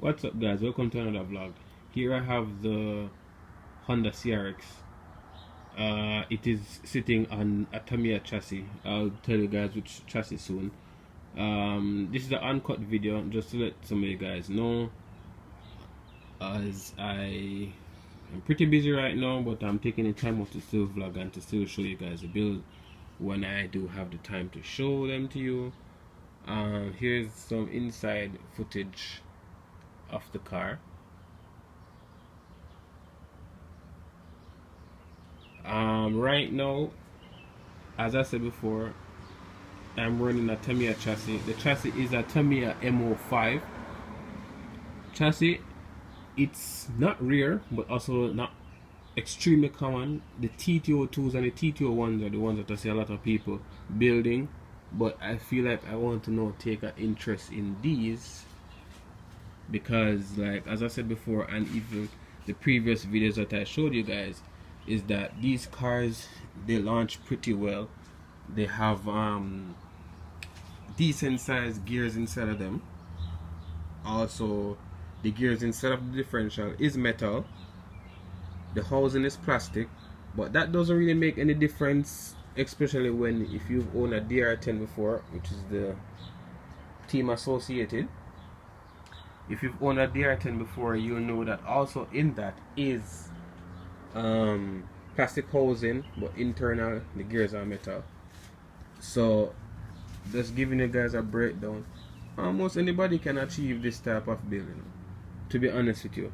What's up, guys? Welcome to another vlog. Here I have the Honda CRX. It is sitting on a Tamiya chassis. I'll tell you guys which chassis soon. This is an uncut video just to let some of you guys know, as I am pretty busy right now, but I'm taking the time out to still vlog and to still show you guys the build when I do have the time to show them to you. Here's some inside footage of the car. Right now, as I said before, I'm running a Tamiya chassis. The chassis is a Tamiya MO5 chassis. It's not rare, but also not extremely common. The TT02s and the TT01s are the ones that I see a lot of people building, but I feel like I want to now take an interest in these because, like, as I said before, and even the previous videos that I showed you guys, is that these cars, they launch pretty well. They have decent sized gears inside of them. Also, the gears inside of the differential is metal, the housing is plastic, but that doesn't really make any difference, especially when if you've owned a DR10 before, which is the team associated. If you've owned a DR10 before, you'll know that also in that is plastic housing, but internal the gears are metal. So just giving you guys a breakdown, almost anybody can achieve this type of building, to be honest with you,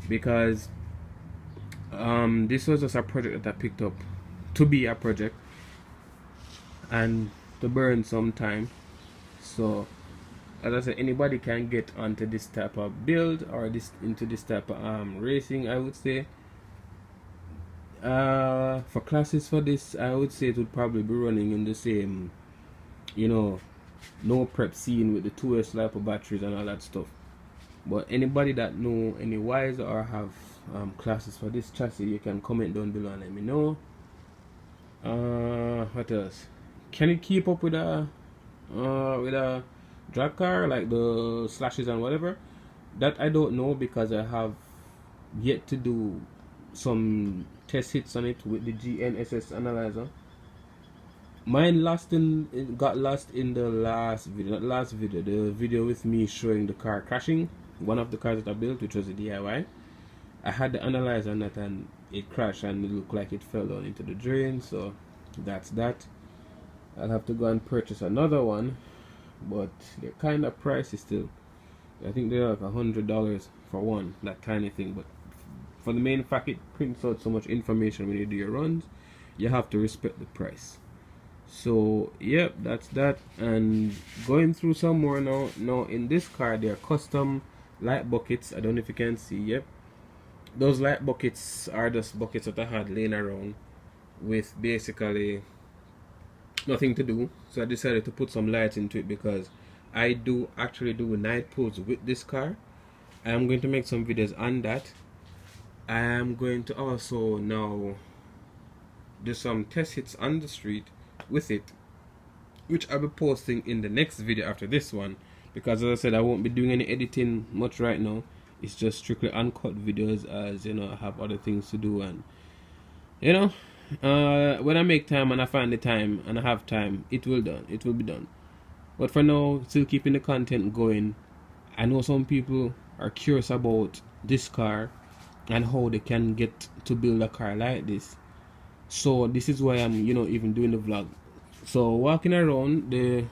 because this was just a project that I picked up to be a project and to burn some time. So as I said, anybody can get onto this type of build or into this type of racing, I would say. For classes for this, I would say it would probably be running in the same, no prep scene with the 2S LiPo batteries and all that stuff. But anybody that know any wise or have classes for this chassis, you can comment down below and let me know. What else? Can it keep up with a drag car, like the slashes and whatever? That I don't know, because I have yet to do some test hits on it with the GNSS analyzer. Mine got lost in the last video, the video with me showing the car crashing, one of the cars that I built, which was a DIY. I had the analyzer on that and it crashed and it looked like it fell down into the drain, so that's that. I'll have to go and purchase another one, but they're kind of pricey still. I think they're like $100 for one, that kind of thing. But for the main fact, it prints out so much information when you do your runs, you have to respect the price. So yep, that's that. And going through some more now in this car, there are custom light buckets. I don't know if you can see. Yep, those light buckets are just buckets that I had laying around with basically nothing to do, so I decided to put some lights into it because I do actually do night pulls with this car. I am going to make some videos on that. I am going to also now do some test hits on the street with it, which I'll be posting in the next video after this one, because as I said, I won't be doing any editing much right now. It's just strictly uncut videos, as I have other things to do, and when I make time and I find the time and I have time, it will be done. But for now, still keeping the content going. I know some people are curious about this car and how they can get to build a car like this, so this is why I'm even doing the vlog. So walking around, the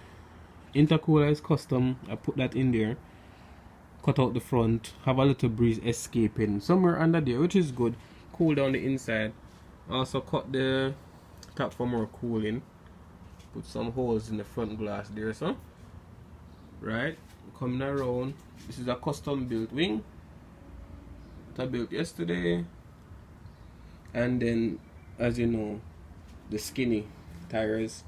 intercooler is custom. I put that in there, cut out the front, have a little breeze escaping somewhere under there, which is good. Cool down the inside. Also cut the top for more cooling. Put some holes in the front glass there, so right. Coming around, this is a custom built wing that I built yesterday. And then, as you know, the skinny tires.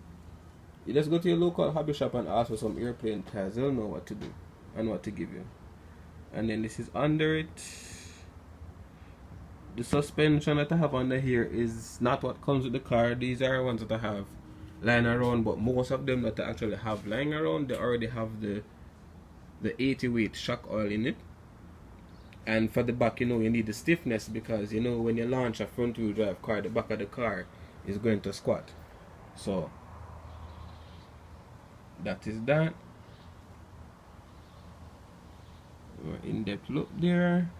You just go to your local hobby shop and ask for some airplane tires. They'll know what to do and what to give you. And then this is under it. The suspension that I have under here is not what comes with the car. These are ones that I have lying around, but most of them that I actually have lying around, they already have the 80 weight shock oil in it. And for the back, you know, you need the stiffness, because you know when you launch a front wheel drive car, the back of the car is going to squat. So that is that. In-depth look there.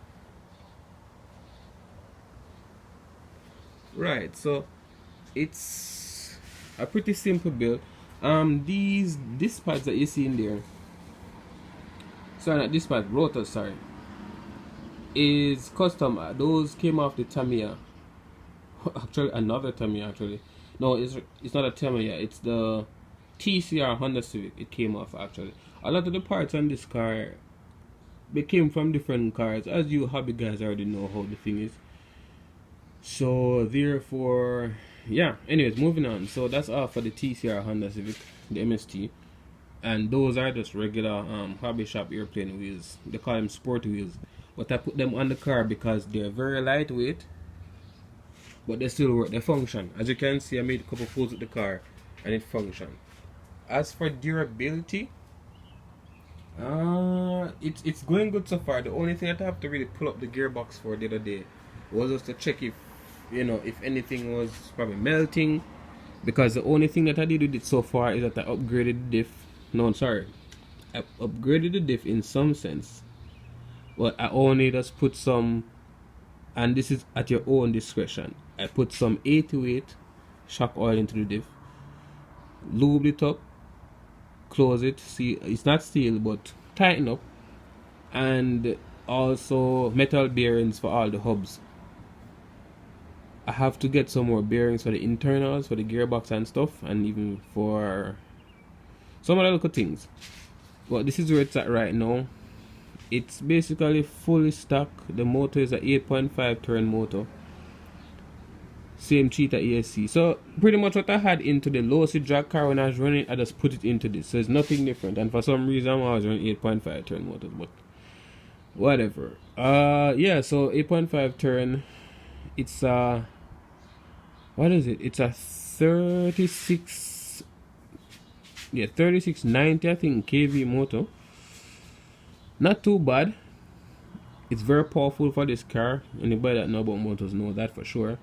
Right, so it's a pretty simple build. These disc pads that you see in there, sorry, not disc pad, rotor, sorry, is custom. Those came off the Tamiya. Actually, another Tamiya. Actually, no, it's not a Tamiya. It's the TCR Honda Civic. It came off actually. A lot of the parts on this car, they came from different cars, as you hobby guys already know how the thing is. So therefore, yeah. Anyways, moving on. So that's all for the TCR Honda Civic, the MST, and those are just regular hobby shop airplane wheels. They call them sport wheels, but I put them on the car because they're very lightweight, but they still work. They function. As you can see, I made a couple pulls with the car, and it functions. As for durability, it's going good so far. The only thing I have to really pull up the gearbox for the other day was just to check if, you know, if anything was probably melting, because the only thing that I did with it so far is that I upgraded the diff. No, I'm sorry, I upgraded the diff in some sense, but I only just put some, and this is at your own discretion. I put some 828 shock oil into the diff, lubed it up, close it, see it's not steel but tighten up, and also metal bearings for all the hubs. I have to get some more bearings for the internals, for the gearbox and stuff, and even for some other little things. But this is where it's at right now. It's basically fully stock. The motor is a 8.5 turn motor, same Cheetah ESC. So pretty much what I had into the low speed drag car when I was running, I just put it into this. So it's nothing different. And for some reason I was running 8.5 turn motors, but whatever. Yeah, so 8.5 turn. It's what is it? It's a 36, yeah, 3690 I think kV motor. Not too bad. It's very powerful for this car. Anybody that know about motors know that for sure.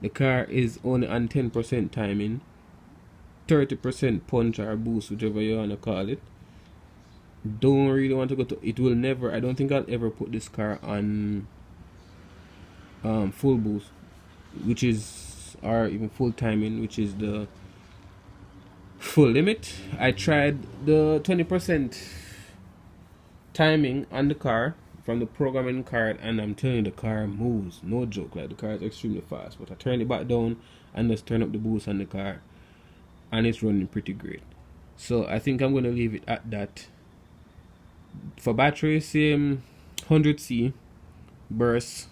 The car is only on 10% timing, 30% punch or boost, whichever you want to call it. Don't really want to go to it. Will never, I don't think I'll ever put this car on full boost, which is, or even full timing, which is the full limit. I tried the 20% timing on the car from the programming card, and I'm telling you, the car moves, no joke. Like, the car is extremely fast, but I turn it back down and just turn up the boost on the car, and it's running pretty great. So I think I'm gonna leave it at that. For battery, same 100C burst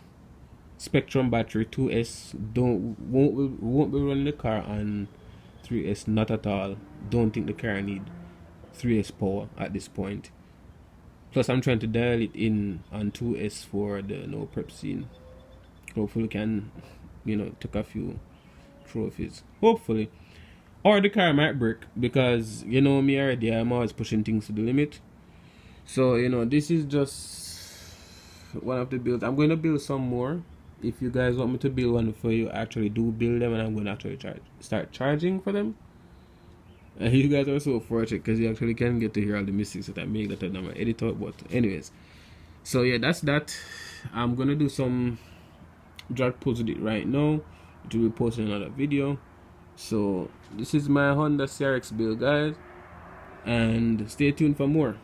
Spectrum battery 2S. Won't be running the car on 3S, not at all. Don't think the car need 3S power at this point. Plus I'm trying to dial it in on 2S for the no prep scene. Hopefully can, you know, take a few trophies. Hopefully. Or the car might break, because you know me already, I'm always pushing things to the limit. So, you know, this is just one of the builds. I'm going to build some more. If you guys want me to build one for you, actually do build them, and I'm going to actually start charging for them. And you guys are so fortunate, because you actually can get to hear all the mistakes that I make that I'm an editor. But anyways, so yeah, that's that. I'm going to do some drag pulls with it right now, which will be posting another video. So this is my Honda CRX build, guys, and stay tuned for more.